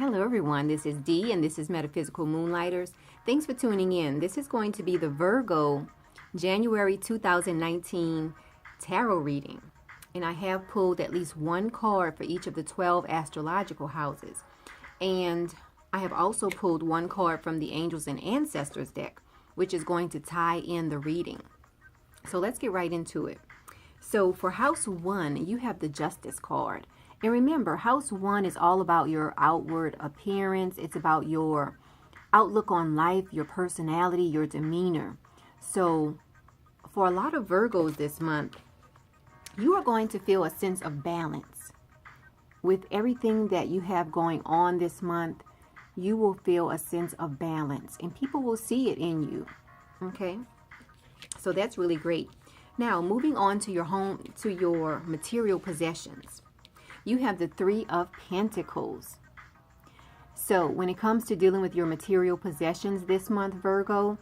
Hello everyone, this is Dee and this is Metaphysical Moonlighters. Thanks for tuning in. This is going to be the Virgo January 2019 tarot reading. And I have pulled at least one card for each of the 12 astrological houses. And I have also pulled one card from the Angels and Ancestors deck, which is going to tie in the reading. So let's get right into it. So for house 1, you have the Justice card. And remember, house 1 is all about your outward appearance. It's about your outlook on life, your personality, your demeanor. So for a lot of Virgos this month, you are going to feel a sense of balance. With everything that you have going on this month, you will feel a sense of balance and people will see it in you. Okay? So that's really great. Now, moving on to your home, to your material possessions. You have the 3 of Pentacles. So when it comes to dealing with your material possessions this month, Virgo,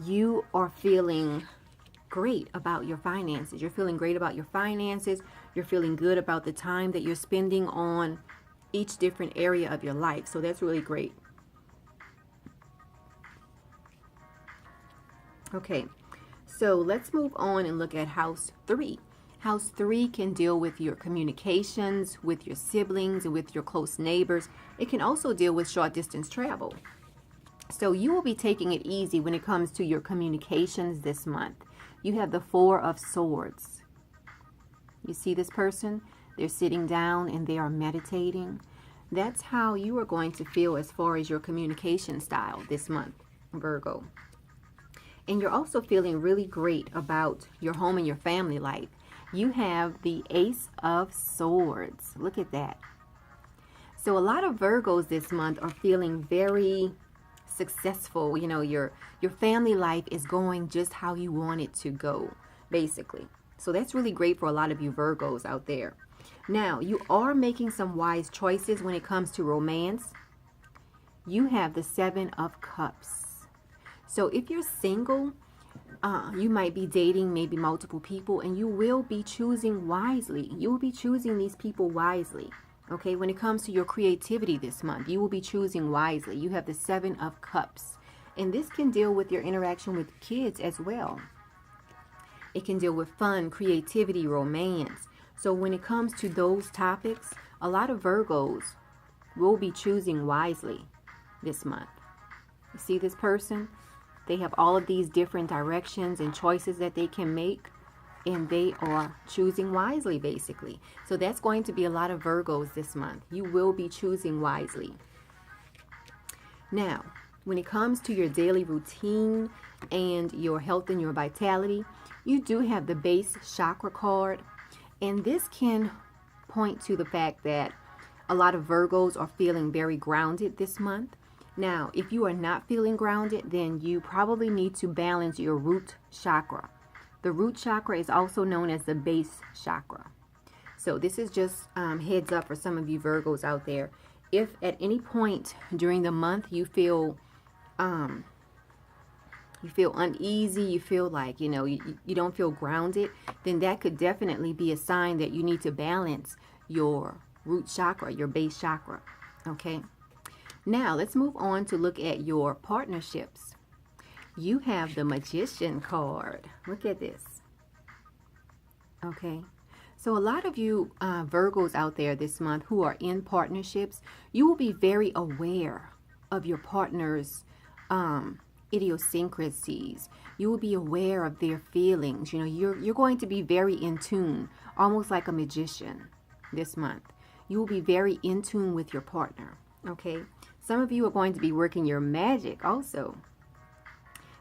you are feeling great about your finances. You're feeling great about your finances. You're feeling good about the time that you're spending on each different area of your life. So that's really great. Okay, so let's move on and look at house 3. House 3 can deal with your communications, with your siblings, and with your close neighbors. It can also deal with short distance travel. So you will be taking it easy when it comes to your communications this month. You have the 4 of Swords. You see this person? They're sitting down and they are meditating. That's how you are going to feel as far as your communication style this month, Virgo. And you're also feeling really great about your home and your family life. You have the Ace of Swords. Look at that. So a lot of Virgos this month are feeling very successful. You know, your family life is going just how you want it to go, basically. So that's really great for a lot of you Virgos out there. Now, you are making some wise choices when it comes to romance. You have the 7 of Cups. So if you're single, you might be dating maybe multiple people and you will be choosing wisely. You will be choosing these people wisely. Okay, when it comes to your creativity this month, you will be choosing wisely. You have the 7 of Cups. And this can deal with your interaction with kids as well. It can deal with fun, creativity, romance. So when it comes to those topics, a lot of Virgos will be choosing wisely this month. You see this person? They have all of these different directions and choices that they can make, and they are choosing wisely, basically. So that's going to be a lot of Virgos this month. You will be choosing wisely. Now, when it comes to your daily routine and your health and your vitality, you do have the base chakra card, and this can point to the fact that a lot of Virgos are feeling very grounded this month. Now, if you are not feeling grounded, then you probably need to balance your root chakra. The root chakra is also known as the base chakra. So this is just heads up for some of you Virgos out there. If at any point during the month you feel uneasy, you feel like, you don't feel grounded, then that could definitely be a sign that you need to balance your root chakra, your base chakra. Okay? Now, let's move on to look at your partnerships. You have the Magician card. Look at this. Okay. So a lot of you Virgos out there this month who are in partnerships, you will be very aware of your partner's idiosyncrasies. You will be aware of their feelings. You're going to be very in tune, almost like a magician this month. You will be very in tune with your partner. Okay. Some of you are going to be working your magic also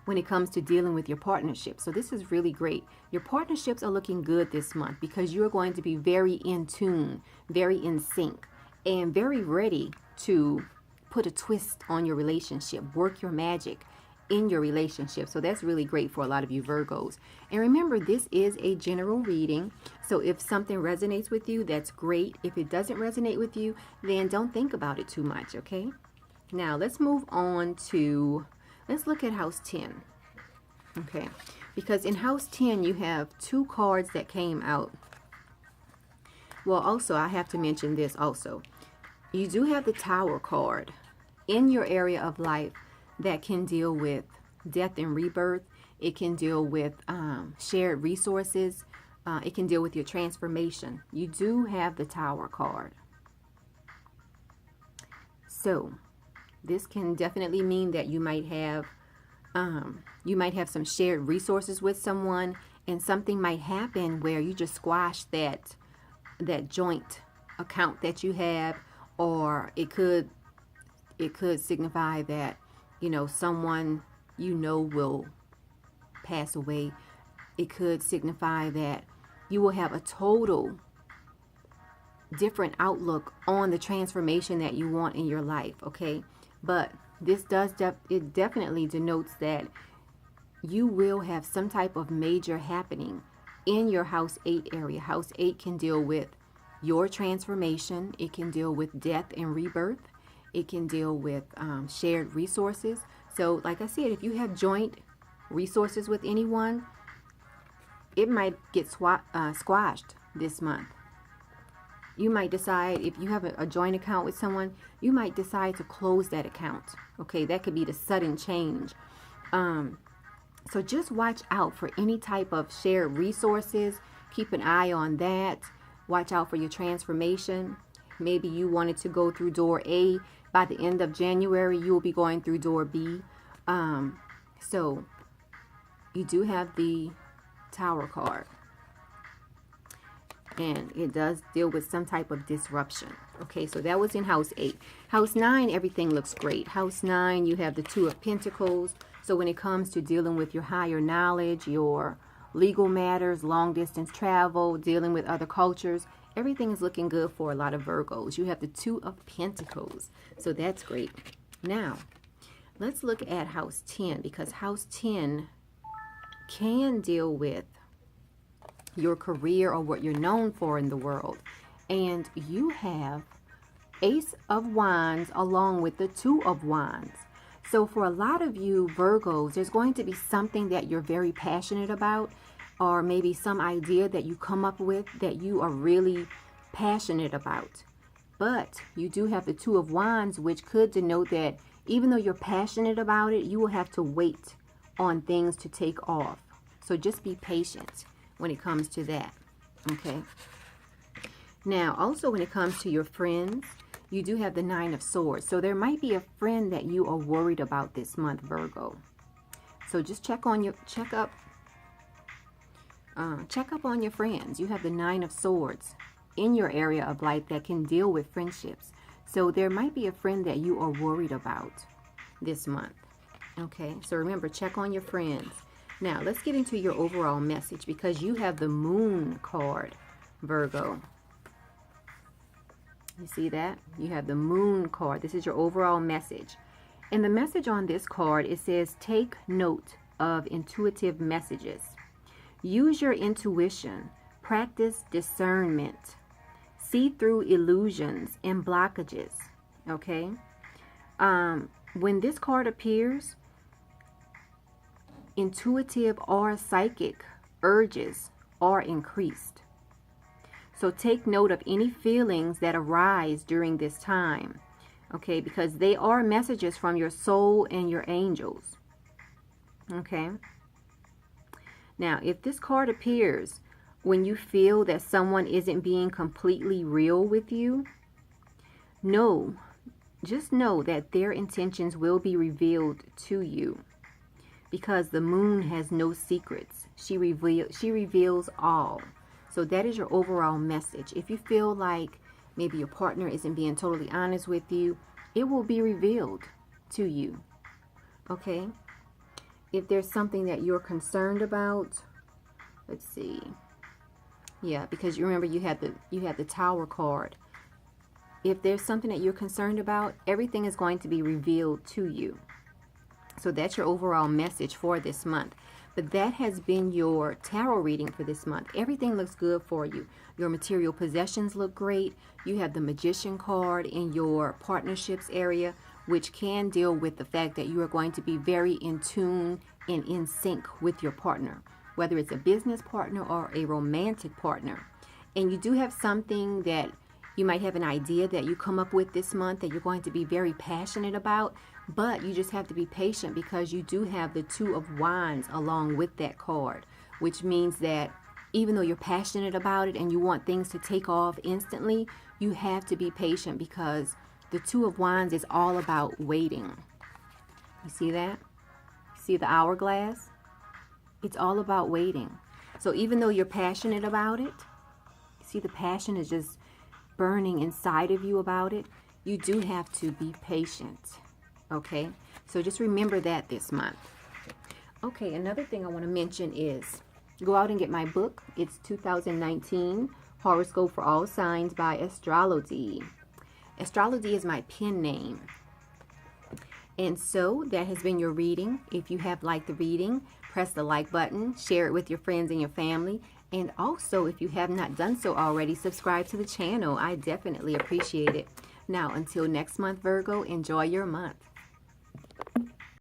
when it comes to dealing with your partnership. So this is really great. Your partnerships are looking good this month because you're going to be very in tune, very in sync, and very ready to put a twist on your relationship, work your magic in your relationship. So that's really great for a lot of you Virgos. And remember, this is a general reading. So if something resonates with you, that's great. If it doesn't resonate with you, then don't think about it too much, okay? Now, let's move on to, let's look at house 10. Okay, because in house 10, you have 2 cards that came out. Well, also, I have to mention this also. You do have the Tower card in your area of life that can deal with death and rebirth. It can deal with shared resources. It can deal with your transformation. You do have the Tower card. So this can definitely mean that you might have some shared resources with someone, and something might happen where you just squash that joint account that you have, or it could signify that someone will pass away. It could signify that you will have a total different outlook on the transformation that you want in your life, okay? But this it definitely denotes that you will have some type of major happening in your house 8 area. House 8 can deal with your transformation. It can deal with death and rebirth. It can deal with shared resources. So like I said, if you have joint resources with anyone, it might get squashed this month. You might decide, if you have a joint account with someone, you might decide to close that account. Okay, that could be the sudden change. So just watch out for any type of shared resources. Keep an eye on that. Watch out for your transformation. Maybe you wanted to go through door A. By the end of January, you will be going through door B. So you do have the Tower card. And it does deal with some type of disruption. Okay, so that was in house 8. House 9, everything looks great. House 9, you have the 2 of Pentacles. So when it comes to dealing with your higher knowledge, your legal matters, long distance travel, dealing with other cultures, everything is looking good for a lot of Virgos. You have the 2 of Pentacles. So that's great. Now, let's look at house 10, because house 10 can deal with your career or what you're known for in the world. And you have Ace of Wands along with the 2 of Wands. So for a lot of you Virgos, there's going to be something that you're very passionate about, or maybe some idea that you come up with that you are really passionate about. But you do have the 2 of Wands, which could denote that even though you're passionate about it, you will have to wait on things to take off. So just be patient when it comes to that. Okay. Now, also when it comes to your friends, you do have the 9 of Swords. So there might be a friend that you are worried about this month, Virgo. So just check up on your friends. You have the 9 of Swords in your area of life that can deal with friendships. So there might be a friend that you are worried about this month. Okay, so remember, check on your friends. Now, let's get into your overall message, because you have the Moon card, Virgo. You see that? You have the Moon card. This is your overall message. And the message on this card, it says, take note of intuitive messages. Use your intuition. Practice discernment. See through illusions and blockages. Okay? When this card appears, intuitive or psychic urges are increased. So take note of any feelings that arise during this time. Okay, because they are messages from your soul and your angels. Okay. Now, if this card appears when you feel that someone isn't being completely real with you, just know that their intentions will be revealed to you, because the Moon has no secrets. She reveals all. So that is your overall message. If you feel like maybe your partner isn't being totally honest with you, it will be revealed to you. Okay? If there's something that you're concerned about, let's see. Yeah, because you remember you had the Tower card. If there's something that you're concerned about, everything is going to be revealed to you. So that's your overall message for this month. But that has been your tarot reading for this month. Everything looks good for you. Your material possessions look great. You have the Magician card in your partnerships area, which can deal with the fact that you are going to be very in tune and in sync with your partner, whether it's a business partner or a romantic partner. And you do have something that You might have an idea that you come up with this month that you're going to be very passionate about, but you just have to be patient because you do have the Two of Wands along with that card, which means that even though you're passionate about it and you want things to take off instantly, you have to be patient because the Two of Wands is all about waiting. You see that? See the hourglass? It's all about waiting. So even though you're passionate about it, see the passion is just burning inside of you about it, you do have to be patient. Okay? So just remember that this month. Okay, another thing I want to mention is go out and get my book. It's 2019 Horoscope for All Signs by Astrology. Astrology is my pen name. And so that has been your reading. If you have liked the reading, press the like button, share it with your friends and your family. And also, if you have not done so already, subscribe to the channel. I definitely appreciate it. Now, until next month, Virgo, enjoy your month.